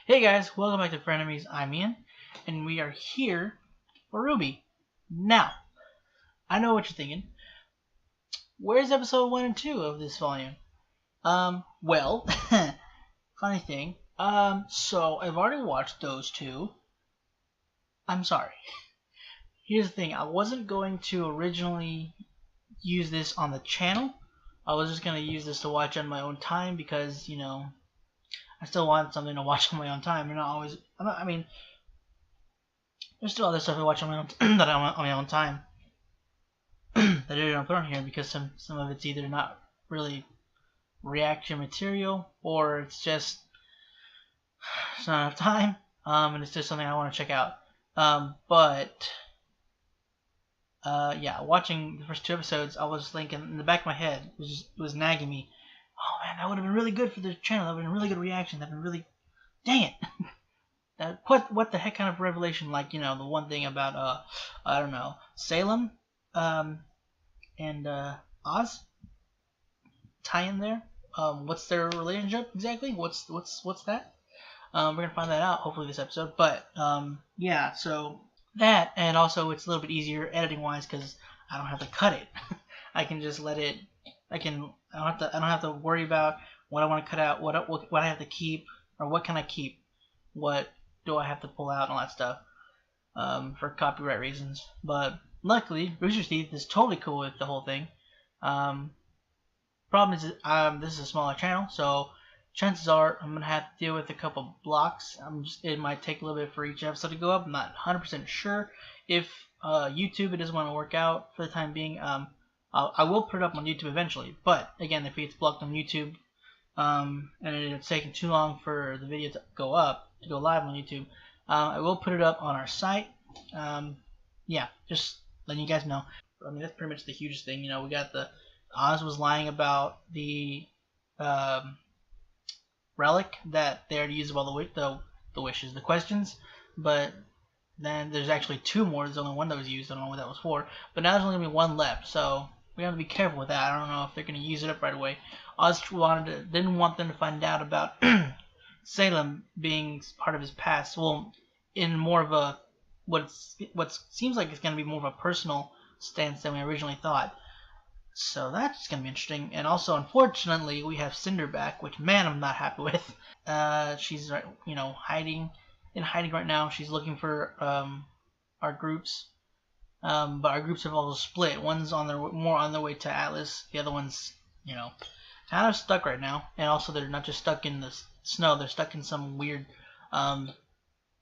Hey guys, welcome back to Frenemies. I'm Ian, and we are here for RWBY. Now, I know what you're thinking. Where's episode 1 and 2 of this volume? Well, funny thing. So I've already watched those two. I'm sorry. Here's the thing. I wasn't going to originally use this on the channel. I was just going to use this to watch on my own time because, you know, I still want something to watch on my own time. I mean, there's still other stuff I watch on my own that I want on my own time that I don't put on here because some of it's either not really reaction material or it's just it's not enough time, and it's just something I want to check out. Yeah, watching the first two episodes, I was thinking in the back of my head, it was nagging me. Oh man, that would have been really good for the channel. That would have been really good reaction. That would have been really, dang it. What the heck kind of revelation, like, you know, the one thing about I don't know, Salem and Oz tie in there. What's their relationship exactly? What's that? We're gonna find that out hopefully this episode. But yeah, so that, and also it's a little bit easier editing wise because I don't have to cut it. I can just let it. I don't have to worry about what I want to cut out, what I have to keep, or what can I keep, what do I have to pull out, and all that stuff, for copyright reasons. But luckily, Rooster Teeth is totally cool with the whole thing. Problem is, this is a smaller channel, so chances are I'm gonna have to deal with a couple blocks. It might take a little bit for each episode to go up. I'm not 100% sure if YouTube it doesn't want to work out for the time being. I will put it up on YouTube eventually, but again, if it's blocked on YouTube, and it's taking too long for the video to go live on YouTube, I will put it up on our site. Yeah, just letting you guys know. I mean, that's pretty much the hugest thing. You know, we got Oz was lying about the relic that they already used of all the wishes, the questions, but then there's actually two more. There's only one that was used. I don't know what that was for, but now there's only gonna be one left, so we have to be careful with that. I don't know if they're gonna use it up right away. Oz didn't want them to find out about Salem being part of his past. Well, in more of a what seems like it's gonna be more of a personal stance than we originally thought. So that's gonna be interesting. And also, unfortunately, we have Cinder back, which, man, I'm not happy with. She's hiding right now. She's looking for our groups. But our groups have also split. One's more on their way to Atlas. The other one's, kind of stuck right now. And also, they're not just stuck in the snow. They're stuck in some weird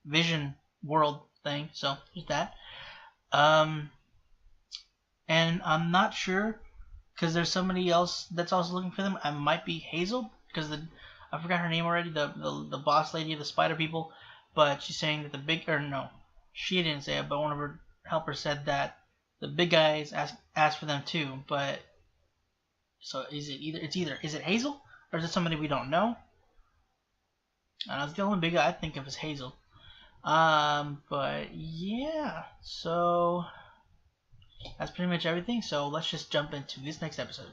vision world thing. So there's that. And I'm not sure because there's somebody else that's also looking for them. I might be Hazel because I forgot her name already. The boss lady of the spider people. But she's saying that she didn't say it, but one of her helpers said that the big guys asked for them too. But so is it Hazel or is it somebody we don't know? It's the only big guy I think of is Hazel. But yeah, so that's pretty much everything. So let's just jump into this next episode.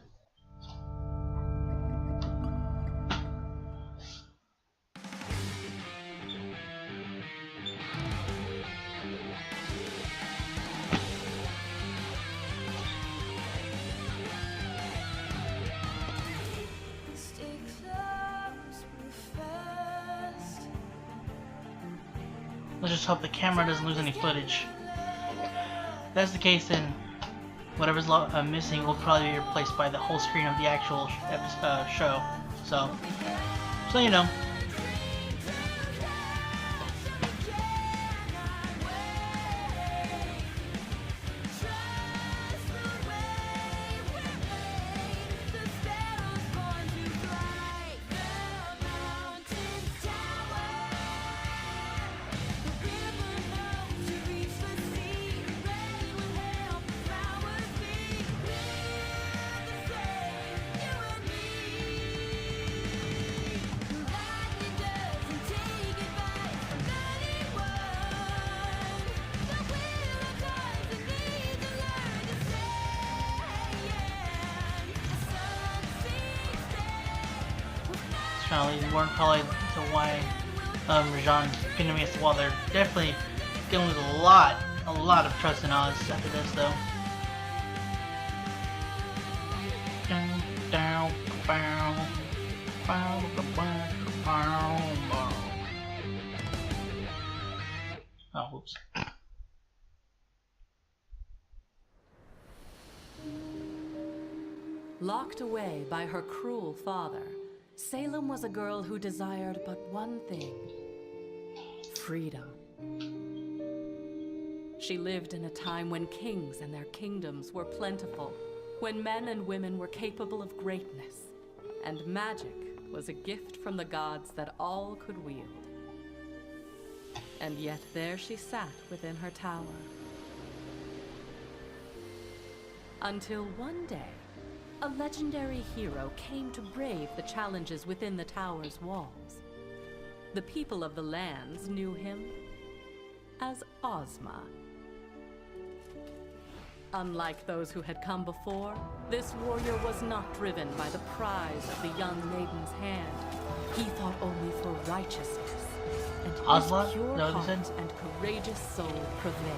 Let's just hope the camera doesn't lose any footage. If that's the case, then whatever's missing will probably be replaced by the whole screen of the actual show. So you know. Trying to lead more probably to why Rajan pinning against the wall. They're definitely gonna lose a lot of trust in Oz after this, though. Oh, whoops. Locked away by her cruel father, Salem was a girl who desired but one thing: freedom. She lived in a time when kings and their kingdoms were plentiful, when men and women were capable of greatness, and magic was a gift from the gods that all could wield. And yet there she sat within her tower. Until one day, a legendary hero came to brave the challenges within the tower's walls. The people of the lands knew him as Ozma. Unlike those who had come before, this warrior was not driven by the prize of the young maiden's hand. He fought only for righteousness, and his pure heart and courageous soul prevailed.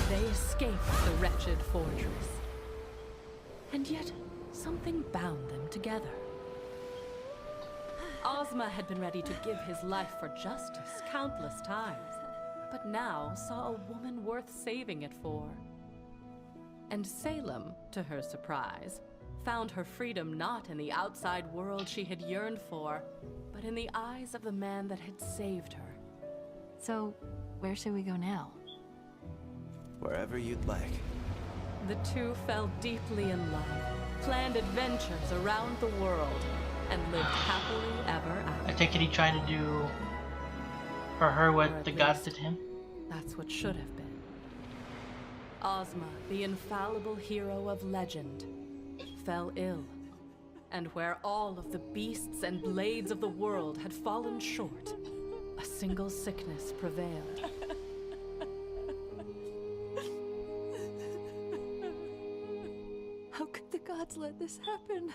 They escaped the wretched fortress, and yet something bound them together. Ozma had been ready to give his life for justice countless times, but now saw a woman worth saving it for. And Salem, to her surprise, found her freedom not in the outside world she had yearned for, but in the eyes of the man that had saved her. So, where should we go now? Wherever you'd like. The two fell deeply in love, planned adventures around the world, and lived happily ever after. I take it he tried to do for her what the gods did to him? That's what should have been. Ozma, the infallible hero of legend, fell ill. And where all of the beasts and blades of the world had fallen short, a single sickness prevailed. How could the gods let this happen?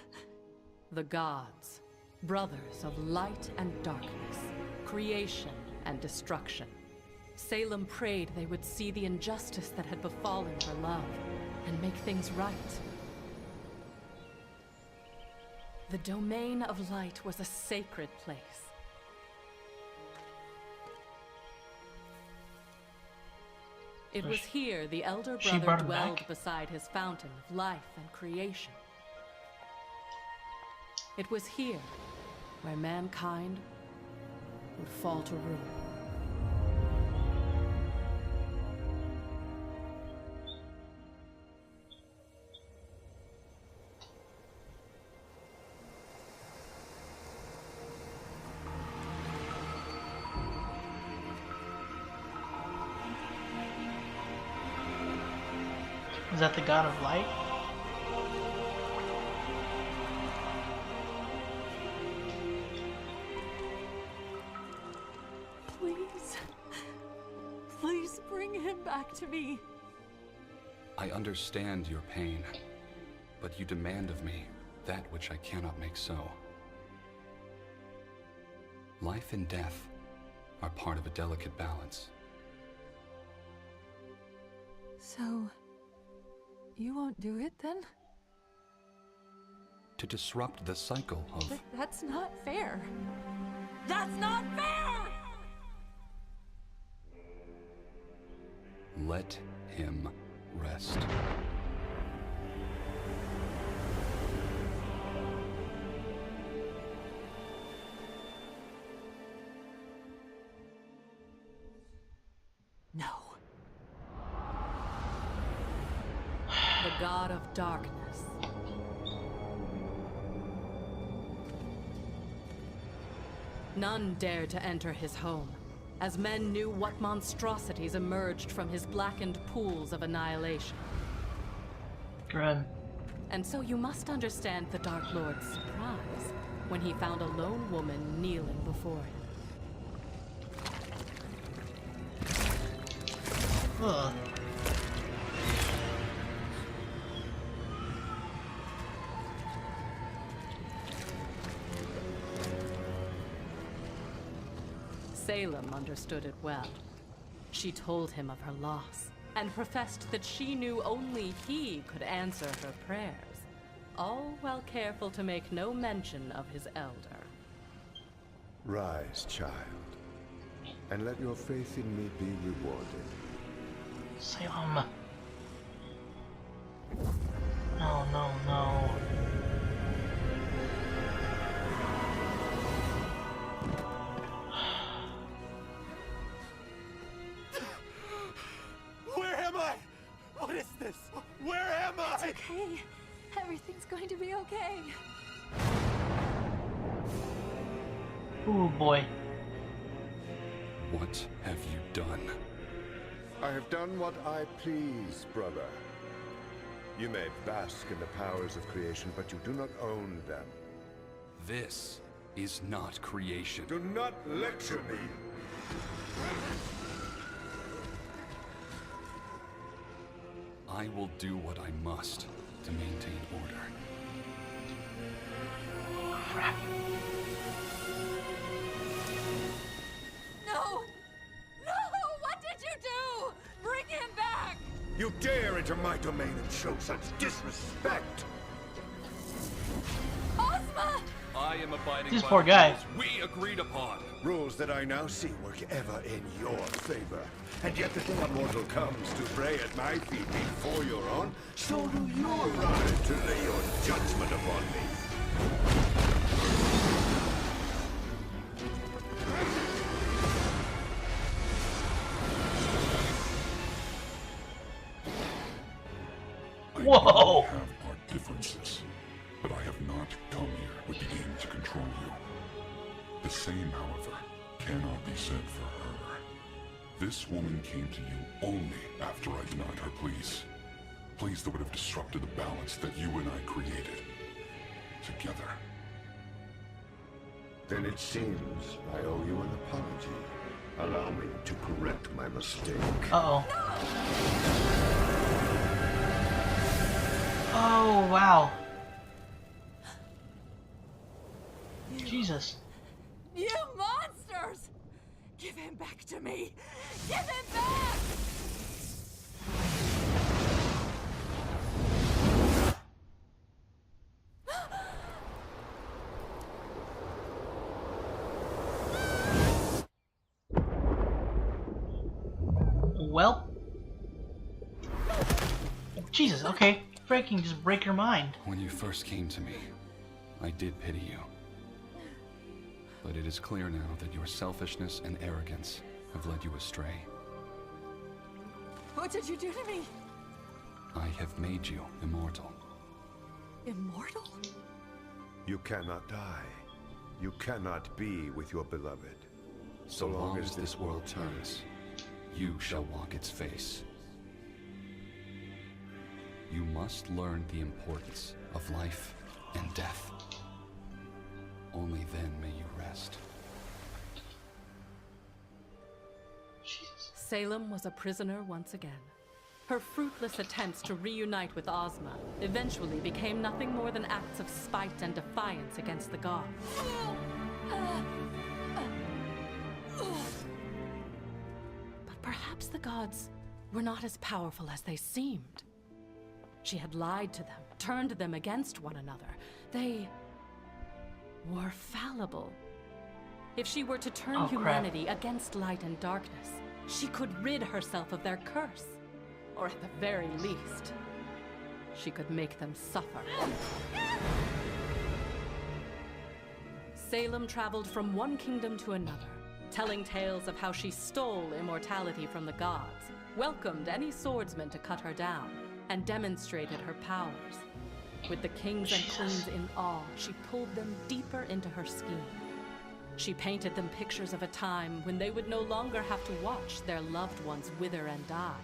The gods, brothers of light and darkness, creation and destruction. Salem prayed they would see the injustice that had befallen her love and make things right. The domain of light was a sacred place. It was here the elder brother dwelled beside his fountain of life and creation. It was here where mankind would fall to ruin. Is that the god of light? Please bring him back to me. I understand your pain, but you demand of me that which I cannot make so. Life and death are part of a delicate balance. So, you won't do it then? To disrupt the cycle of... But that's not fair. That's not fair! Let him rest. No. The god of darkness. None dared to enter his home, as men knew what monstrosities emerged from his blackened pools of annihilation. Good. And so you must understand the Dark Lord's surprise when he found a lone woman kneeling before him. Ugh. Salem understood it well. She told him of her loss, and professed that she knew only he could answer her prayers, all while careful to make no mention of his elder. Rise, child, and let your faith in me be rewarded. Salem. No, no, no. Where am I? What is this? Where am I? It's okay. Everything's going to be okay. Ooh, boy. What have you done? I have done what I please, brother. You may bask in the powers of creation, but you do not own them. This is not creation. Do not lecture me. I will do what I must to maintain order. Crap. No! No! What did you do? Bring him back! You dare enter my domain and show such disrespect! Ozma! I am abiding This by poor the guy. rules we agreed upon. Rules that I now see work ever in your favor. And yet the day a mortal comes to pray at my feet before your own, so do you arrive to lay your judgment upon me. Whoa! We have our differences, but I have not come here with the aim to control you. The same, however, cannot be said for her. This woman came to you only after I denied her pleas. Pleas that would have disrupted the balance that you and I created. Together. Then it seems I owe you an apology. Allow me to correct my mistake. Uh-oh. Oh, wow. Jesus. You monsters! Give him back to me! Give him back! Well. Jesus, okay. Freaking just break your mind. When you first came to me, I did pity you. But it is clear now that your selfishness and arrogance have led you astray. What did you do to me? I have made you immortal. Immortal? You cannot die. You cannot be with your beloved. So long as this world turns, you shall walk its face. You must learn the importance of life and death. Only then may you rest. Salem was a prisoner once again. Her fruitless attempts to reunite with Ozma eventually became nothing more than acts of spite and defiance against the gods. But perhaps the gods were not as powerful as they seemed. She had lied to them, turned them against one another. They were fallible. If she were to turn humanity against light and darkness, she could rid herself of their curse. Or at the very least, she could make them suffer. Salem traveled from one kingdom to another, telling tales of how she stole immortality from the gods, welcomed any swordsman to cut her down, and demonstrated her powers. With the kings and queens in awe, she pulled them deeper into her scheme. She painted them pictures of a time when they would no longer have to watch their loved ones wither and die,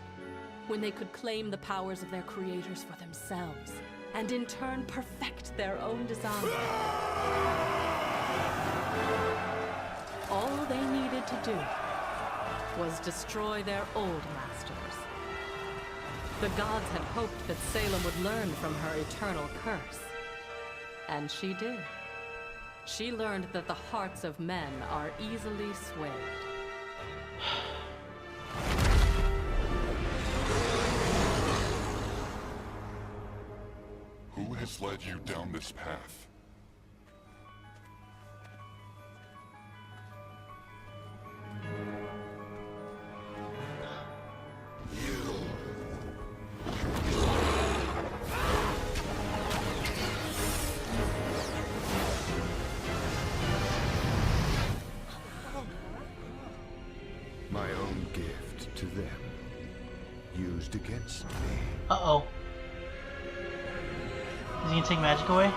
when they could claim the powers of their creators for themselves, and in turn perfect their own design. All they needed to do was destroy their old masters. The gods had hoped that Salem would learn from her eternal curse. And she did. She learned that the hearts of men are easily swayed. Who has led you down this path? My own gift to them, used against me. Uh-oh. Is he gonna take magic away?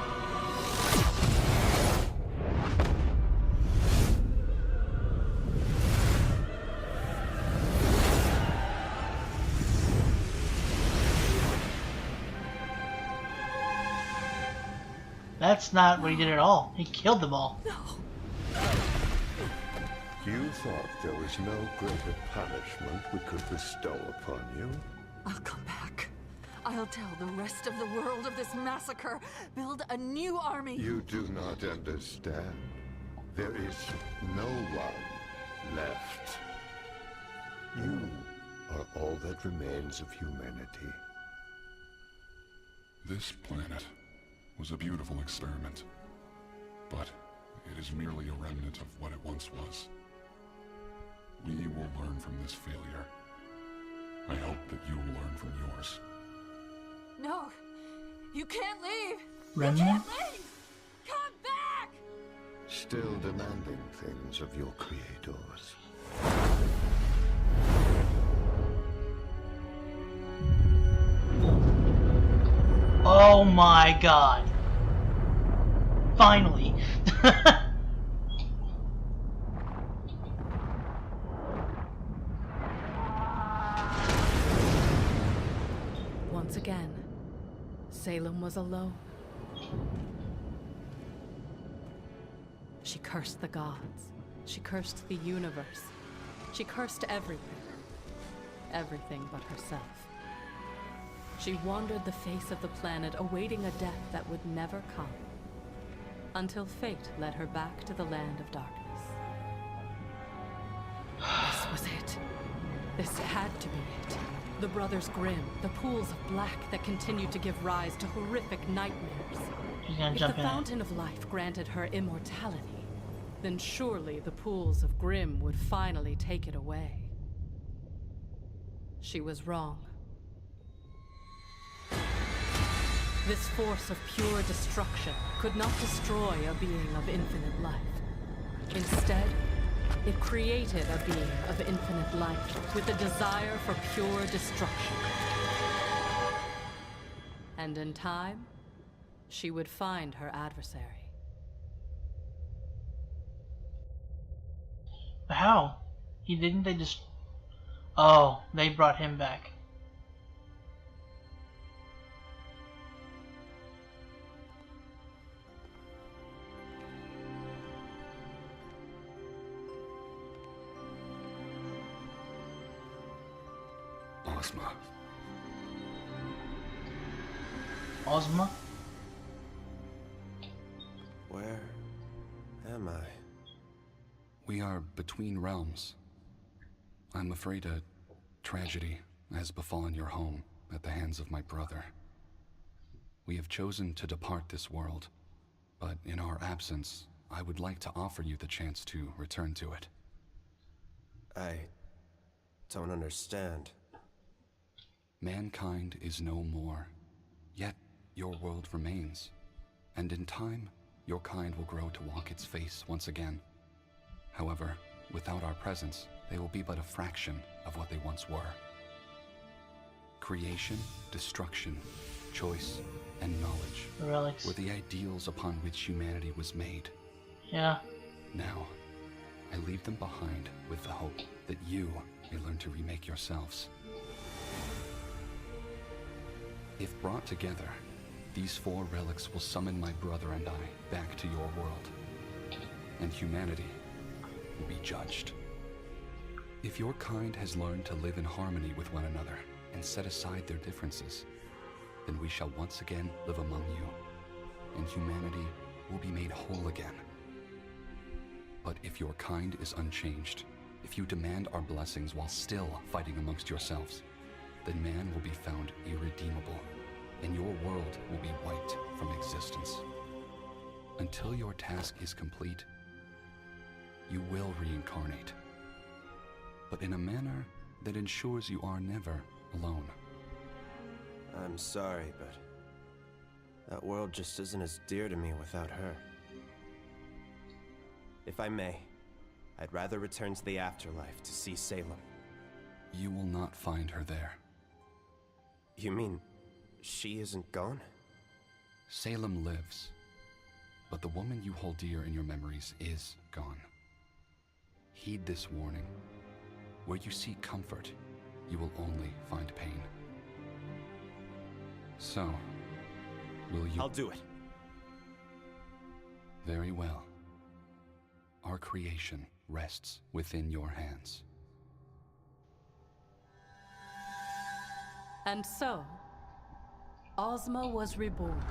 That's not what he did at all. He killed them all. You thought there was no greater punishment we could bestow upon you? I'll come back. I'll tell the rest of the world of this massacre. Build a new army. You do not understand. There is no one left. You are all that remains of humanity. This planet was a beautiful experiment, but it is merely a remnant of what it once was. We will learn from this failure. I hope that you will learn from yours. No, you can't leave. Remnant? You can't leave. Come back. Still demanding things of your creators. Oh my god. Finally. Once again, Salem was alone. She cursed the gods. She cursed the universe. She cursed everything. Everything but herself. She wandered the face of the planet, awaiting a death that would never come. Until fate led her back to the land of darkness. This was it. This had to be it. The Brothers Grimm, the pools of black that continued to give rise to horrific nightmares. She's gonna If jump the in. Fountain of Life granted her immortality, then surely the pools of Grimm would finally take it away. She was wrong. This force of pure destruction could not destroy a being of infinite life. Instead, it created a being of infinite life with a desire for pure destruction. And in time, she would find her adversary. How? They just... Oh, they brought him back. Ozma. Ozma? Where am I? We are between realms. I'm afraid a tragedy has befallen your home at the hands of my brother. We have chosen to depart this world, but in our absence, I would like to offer you the chance to return to it. I don't understand. Mankind is no more, yet your world remains. And in time, your kind will grow to walk its face once again. However, without our presence, they will be but a fraction of what they once were. Creation, destruction, choice, and knowledge The relics. were the ideals upon which humanity was made. Yeah. Now, I leave them behind with the hope that you may learn to remake yourselves. If brought together, these 4 relics will summon my brother and I back to your world, and humanity will be judged. If your kind has learned to live in harmony with one another and set aside their differences, then we shall once again live among you, and humanity will be made whole again. But if your kind is unchanged, If you demand our blessings while still fighting amongst yourselves, then man will be found irredeemable, and your world will be wiped from existence. Until your task is complete, you will reincarnate, but in a manner that ensures you are never alone. I'm sorry, but that world just isn't as dear to me without her. If I may, I'd rather return to the afterlife to see Salem. You will not find her there. You mean she isn't gone? Salem lives, but the woman you hold dear in your memories is gone. Heed this warning. Where you seek comfort, you will only find pain. So, will you— I'll do it. Very well. Our creation rests within your hands. And so, Ozma was reborn.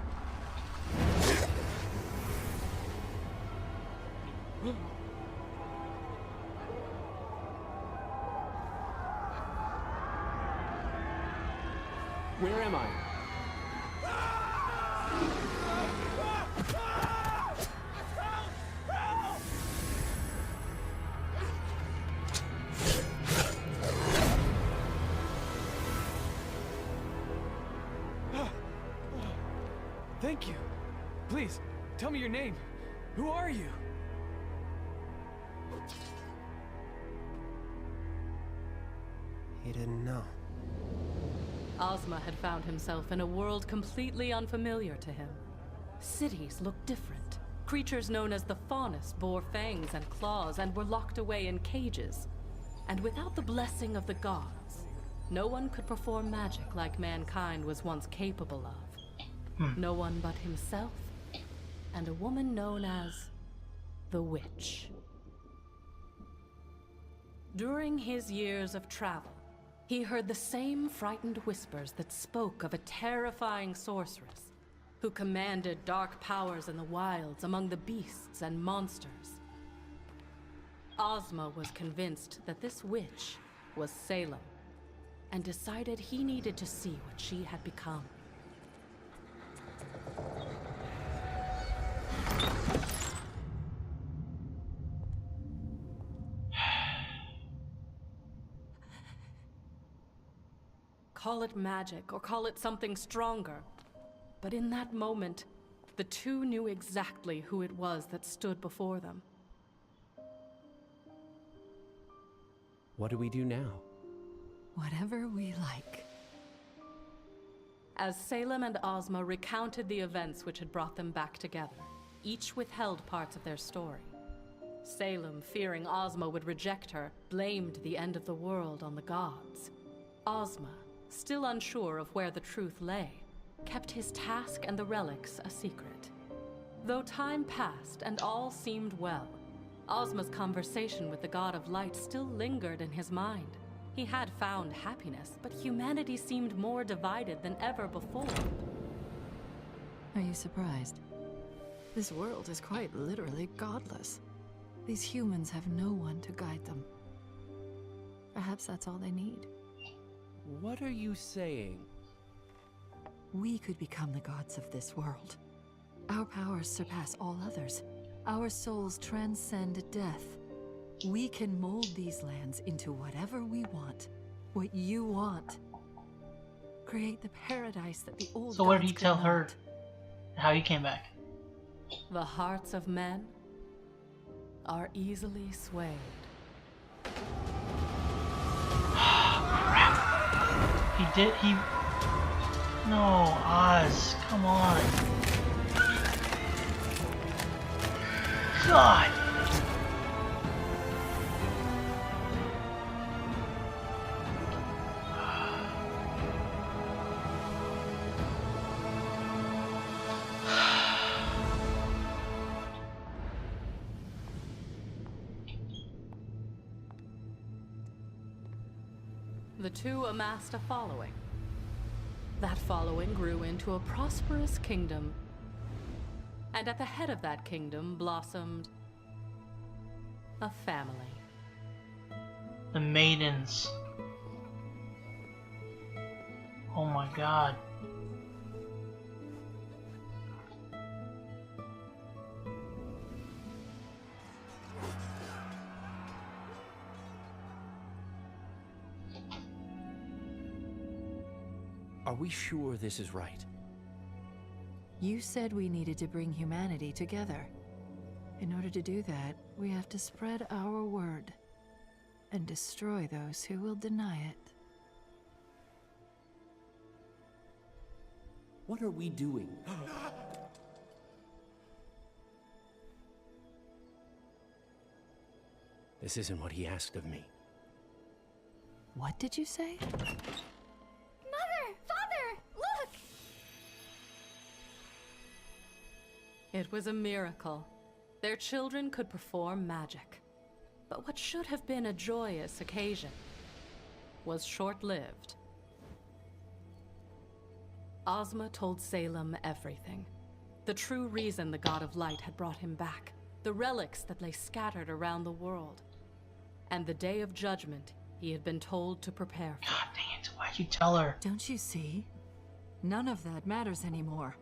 Where am I? Thank you. Please, tell me your name. Who are you? He didn't know. Ozma had found himself in a world completely unfamiliar to him. Cities looked different. Creatures known as the Faunus bore fangs and claws and were locked away in cages. And without the blessing of the gods, no one could perform magic like mankind was once capable of. No one but himself and a woman known as the Witch. During his years of travel, he heard the same frightened whispers that spoke of a terrifying sorceress who commanded dark powers in the wilds among the beasts and monsters. Ozma was convinced that this witch was Salem, and decided he needed to see what she had become. Call it magic, or call it something stronger. But in that moment, the two knew exactly who it was that stood before them. What do we do now? Whatever we like. As Salem and Ozma recounted the events which had brought them back together, each withheld parts of their story. Salem, fearing Ozma would reject her, blamed the end of the world on the gods. Ozma, still unsure of where the truth lay, kept his task and the relics a secret. Though time passed and all seemed well, Ozma's conversation with the God of Light still lingered in his mind. He had found happiness, but humanity seemed more divided than ever before. Are you surprised? This world is quite literally godless. These humans have no one to guide them. Perhaps that's all they need. What are you saying? We could become the gods of this world. Our powers surpass all others. Our souls transcend death. We can mold these lands into whatever we want. What you want. Create the paradise that the old So what did gods he tell could her not. how he came back? The hearts of men are easily swayed. He No, Oz, come on. God! The two amassed a following. That following grew into a prosperous kingdom. And at the head of that kingdom blossomed a family. The maidens. Oh my god. Are we sure this is right? You said we needed to bring humanity together. In order to do that, we have to spread our word and destroy those who will deny it. What are we doing? This isn't what he asked of me. What did you say? Mother! Father! Look! It was a miracle. Their children could perform magic. But what should have been a joyous occasion was short-lived. Ozma told Salem everything. The true reason the God of Light had brought him back. The relics that lay scattered around the world. And the day of judgment he had been told to prepare for. God dang it, why'd you tell her? Don't you see? None of that matters anymore.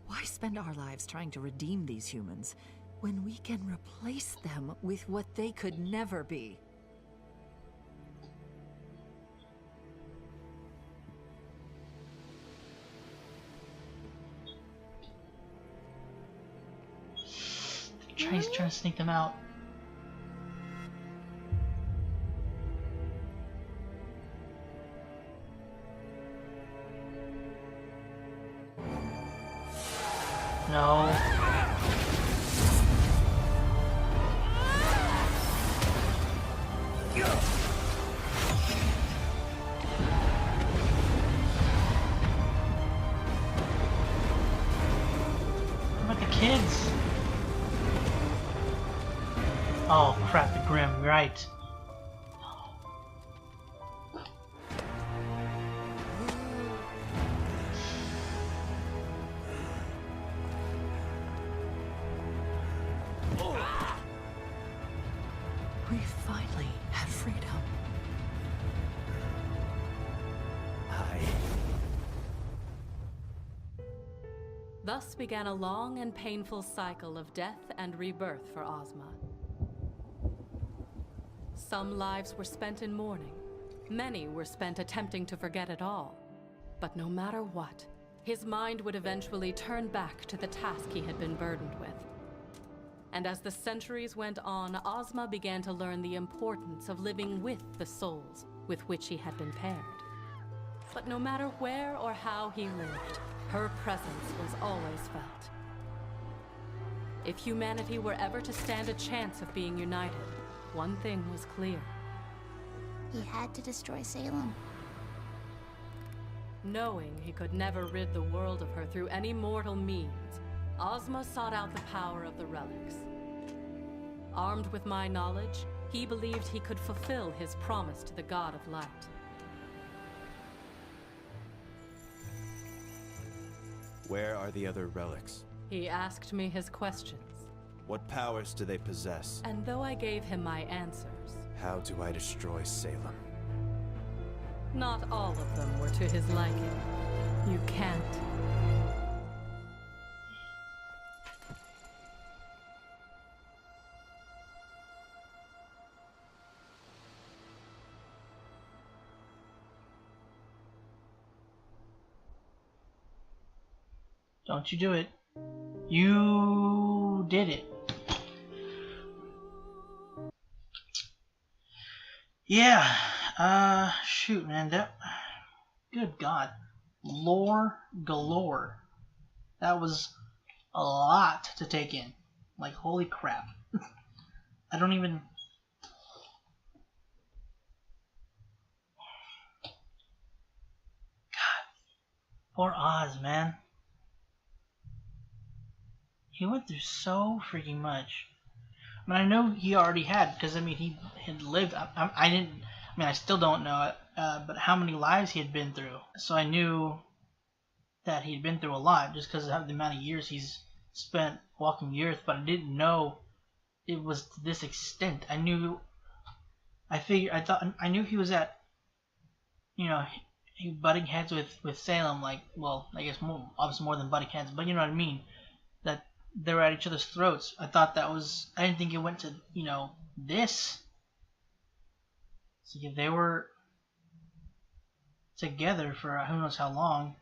Why spend our lives trying to redeem these humans when we can replace them with what they could never be? He's trying to sneak them out. No. What about the kids? Oh crap, the Grim, right. We finally have freedom. Thus began a long and painful cycle of death and rebirth for Ozma. Some lives were spent in mourning. Many were spent attempting to forget it all. But no matter what, his mind would eventually turn back to the task he had been burdened with. And as the centuries went on, Ozma began to learn the importance of living with the souls with which he had been paired. But no matter where or how he lived, her presence was always felt. If humanity were ever to stand a chance of being united, one thing was clear. He had to destroy Salem. Knowing he could never rid the world of her through any mortal means, Ozma sought out the power of the relics. Armed with my knowledge, he believed he could fulfill his promise to the God of Light. Where are the other relics? He asked me his questions, What powers do they possess? and though I gave him my answers, How do I destroy Salem? not all of them were to his liking. You can't. Don't you do it. You did it. Yeah, shoot, man, that, good God, lore galore. That was a lot to take in. Like, holy crap. I don't even... God, poor Oz, man. He went through so freaking much. I mean, I know he already had, because I mean, he had lived. I didn't. I mean, I still don't know it, but how many lives he had been through. So I knew that he'd been through a lot, just because of the amount of years he's spent walking the earth. But I didn't know it was to this extent. I knew I knew he was at, you know, he butting heads with Salem, like, well, I guess obviously more than butting heads, but you know what I mean, that they were at each other's throats. I didn't think it went to, this. So if they were together for who knows how long,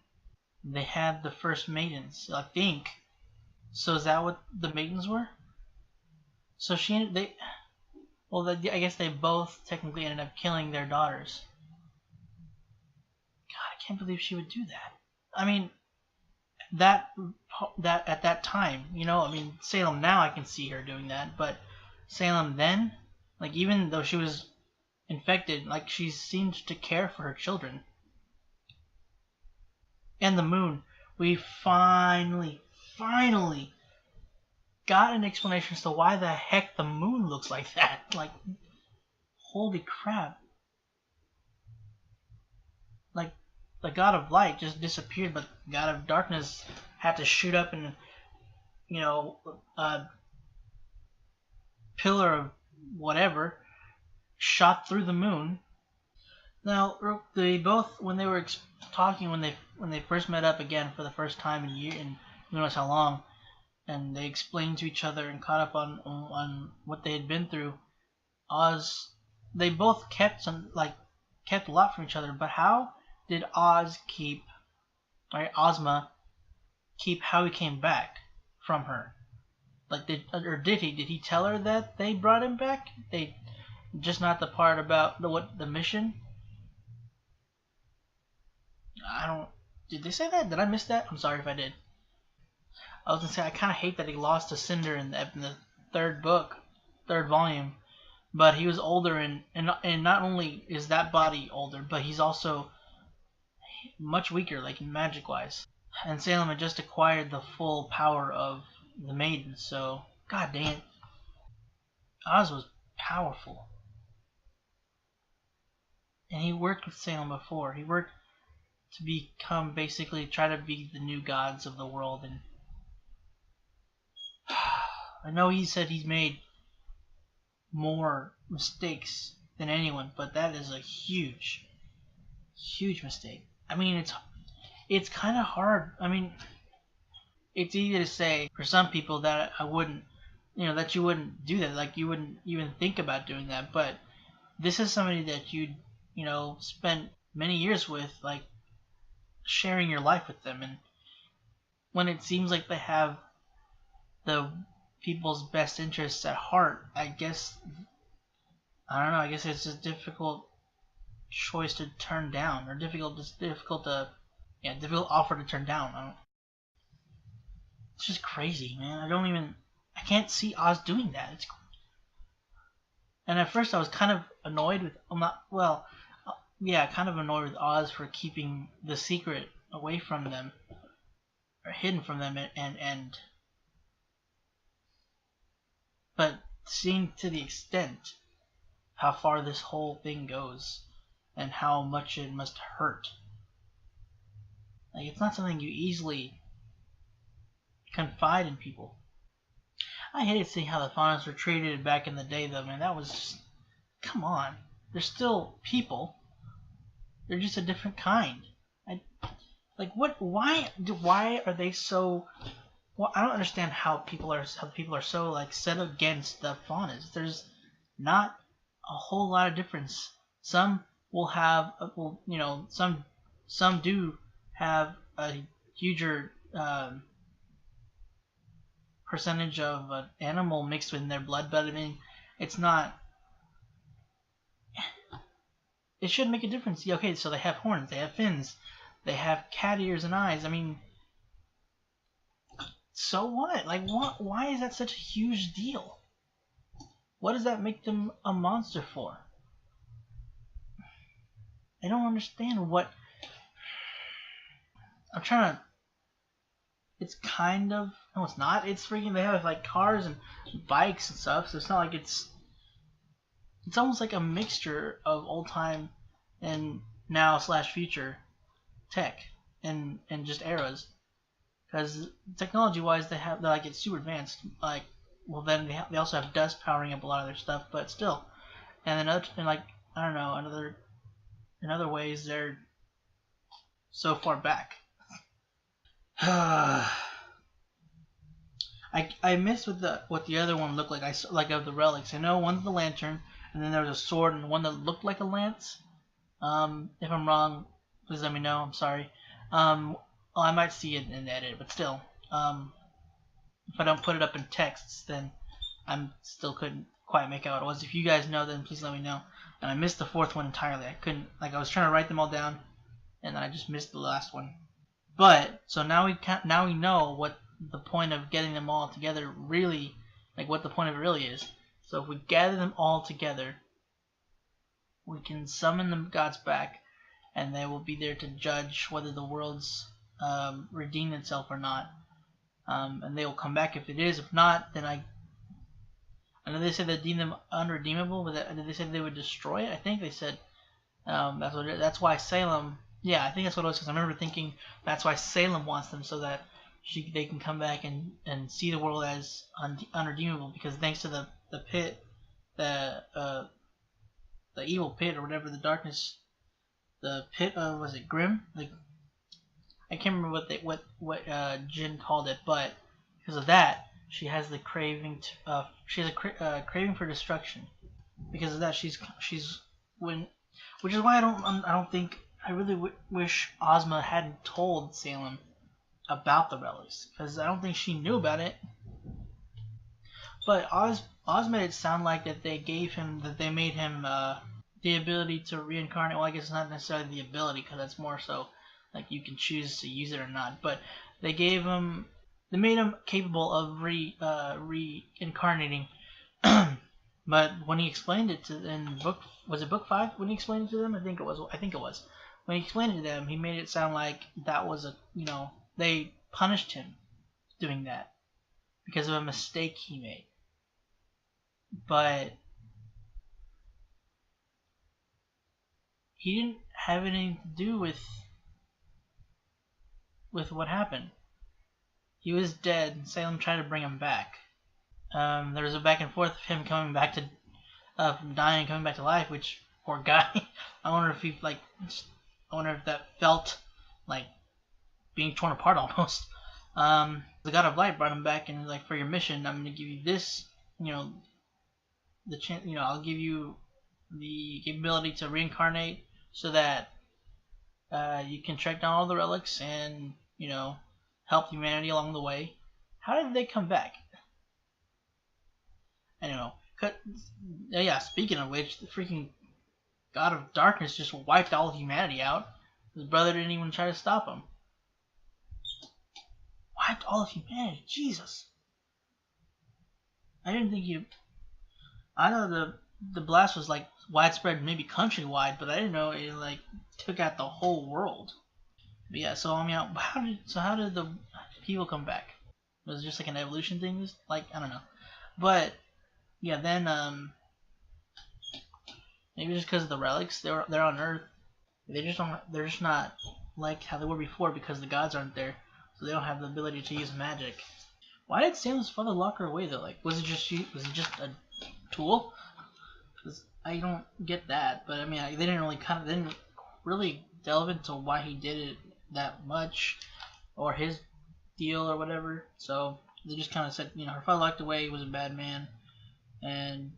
they had the first maidens, I think. So is that what the maidens were? So I guess they both technically ended up killing their daughters. God, I can't believe she would do that. I mean, that at that time, I mean, Salem now I can see her doing that, but Salem then, like, even though she was infected, like, she seemed to care for her children. And the moon, we finally got an explanation as to why the heck the moon looks like that. Like, holy crap. Like, the god of light just disappeared, but the god of darkness had to shoot up and, a pillar of whatever shot through the moon. Now, they both, when they were talking, when they first met up again for the first time in who knows how long, and they explained to each other and caught up on what they had been through, they both kept a lot from each other. But how did Ozma keep how he came back from her? Like, did he tell her that they brought him back? Just not the part about the mission. Did they say that? Did I miss that? I'm sorry if I did. I was gonna say, I kind of hate that he lost to Cinder in the third volume, but he was older, and not only is that body older, but he's also much weaker, like magic wise. And Salem had just acquired the full power of the maiden, so god dang it, Oz was powerful, and he worked with Salem before. He worked to try to be the new gods of the world, and I know he said he's made more mistakes than anyone, but that is a huge mistake. I mean, it's kind of hard. I mean, it's easy to say for some people that I wouldn't, that you wouldn't do that, like you wouldn't even think about doing that, but this is somebody that you'd, spent many years with, like, sharing your life with them, and when it seems like they have the people's best interests at heart, I guess it's a difficult choice to turn down, or difficult offer to turn down. It's just crazy, man. I can't see Oz doing that. And at first I was kind of annoyed with, kind of annoyed with Oz for keeping the secret away from them, or hidden from them, but seeing to the extent how far this whole thing goes and how much it must hurt. Like, it's not something you easily confide in people. I hated seeing how the Faunas were treated back in the day, though, man. That was just, come on. They're still people. They're just a different kind. Why are they so... Well, I don't understand how people are so, like, set against the Faunas. There's not a whole lot of difference. Some will have, some do have a huger percentage of an animal mixed in their blood, but I mean, it's not. It shouldn't make a difference. Yeah, okay, so they have horns, they have fins, they have cat ears and eyes. I mean, so what? Like, what? Why is that such a huge deal? What does that make them a monster for? I don't understand what... I'm trying to... It's kind of... No, it's not. It's freaking... They have, like, cars and bikes and stuff, so it's not like it's... It's almost like a mixture of old time and now / future tech and just eras. Because technology-wise, they're like, it's super advanced. Like, well, then they also have dust powering up a lot of their stuff, but still. and then other, and like I don't know, in other ways they're so far back. I missed what the other one looked like. Like of the relics. I know one's the lantern, and then there was a sword and one that looked like a lance. If I'm wrong, please let me know. I'm sorry. Well, I might see it in the edit, but still, if I don't put it up in texts, then I'm still couldn't quite make out what it was. If you guys know, then please let me know. And I missed the fourth one entirely. I couldn't, like, I was trying to write them all down, and then I just missed the last one. But so now we know what the point of getting them all together really, like what the point of it really is. So if we gather them all together, we can summon the gods back, and they will be there to judge whether the world's redeemed itself or not. And they will come back if it is. If not, then I know they said they deem them unredeemable, but did they say they would destroy it? I think they said that's why Salem. Yeah, I think that's what it was, because I remember thinking that's why Salem wants them, so that they can come back and see the world as unredeemable, because thanks to the pit, the evil pit or whatever, the darkness, the pit of, was it Grim? Like, I can't remember what Jin called it, but because of that, she has the craving she has a craving for destruction. Because of that, which is why I don't think I really wish Ozma hadn't told Salem about the relics, because I don't think she knew about it. But Oz made it sound like that they made him the ability to reincarnate. Well, I guess it's not necessarily the ability, because that's more so like you can choose to use it or not. But they made him capable of reincarnating. But when he explained it in book, was it book 5? When he explained it to them, I think it was. When he explained it to them, he made it sound like that was they punished him doing that because of a mistake he made. But he didn't have anything to do with what happened. He was dead, and Salem tried to bring him back. There was a back and forth of him coming back to from dying and coming back to life, which poor guy. I wonder if that felt like being torn apart almost. The God of Light brought him back and was like, for your mission, I'm going to give you this, the chance, I'll give you the capability to reincarnate so that you can track down all the relics and, help humanity along the way. How did they come back? I don't know. Yeah, speaking of which, the freaking God of Darkness just wiped all of humanity out. His brother didn't even try to stop him. Wiped all of humanity. Jesus. I didn't think I know the blast was like widespread, maybe countrywide, but I didn't know it like took out the whole world. But yeah, so I mean, how did the people come back? Was it just like an evolution thing? Like, I don't know. But yeah, then maybe just because of the relics, they're on Earth. They're just not like how they were before, because the gods aren't there, so they don't have the ability to use magic. Why did Salem's father lock her away though? Like, was it just a tool? Because I don't get that. But I mean, they didn't really delve into why he did it that much, or his deal or whatever. So they just kind of said, her father locked away. He was a bad man, and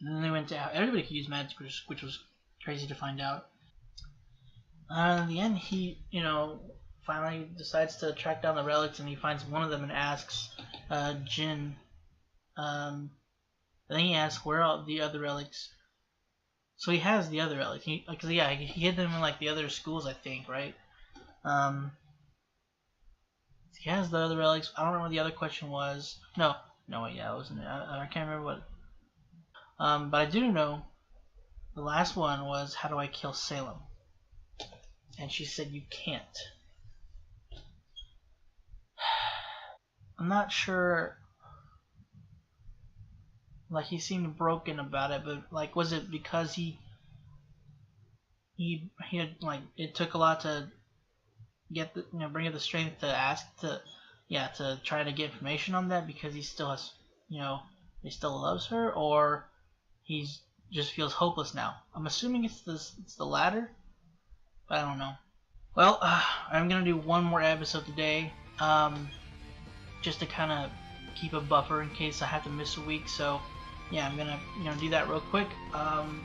then they went to how everybody could use magic, which was crazy to find out. In the end, he, finally decides to track down the relics, and he finds one of them and asks Jin. I think he asks where are the other relics. So he has the other relics. He hid them in like the other schools, I think, right? He has the other relics. I don't remember what the other question was. No, yeah, it wasn't it. I can't remember what. But I do know the last one was, how do I kill Salem? And she said, you can't. I'm not sure. Like, he seemed broken about it, but like, was it because he had, like, it took a lot to get bring up the strength to ask to try to get information on that, because he still has, he still loves her, or he's just feels hopeless now. I'm assuming it's the latter, but I don't know. Well, I'm gonna do one more episode today, just to kind of keep a buffer in case I have to miss a week. So yeah, I'm gonna do that real quick.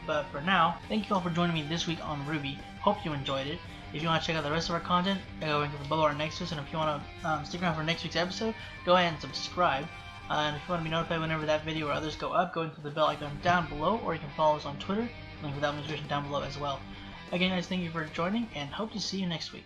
But for now, thank you all for joining me this week on RWBY. Hope you enjoyed it. If you want to check out the rest of our content, go into the below bar next to us, and if you want to stick around for next week's episode, go ahead and subscribe. And if you want to be notified whenever that video or others go up, go into the bell icon down below, or you can follow us on Twitter. Link for that in the description down below as well. Again, guys, thank you for joining, and hope to see you next week.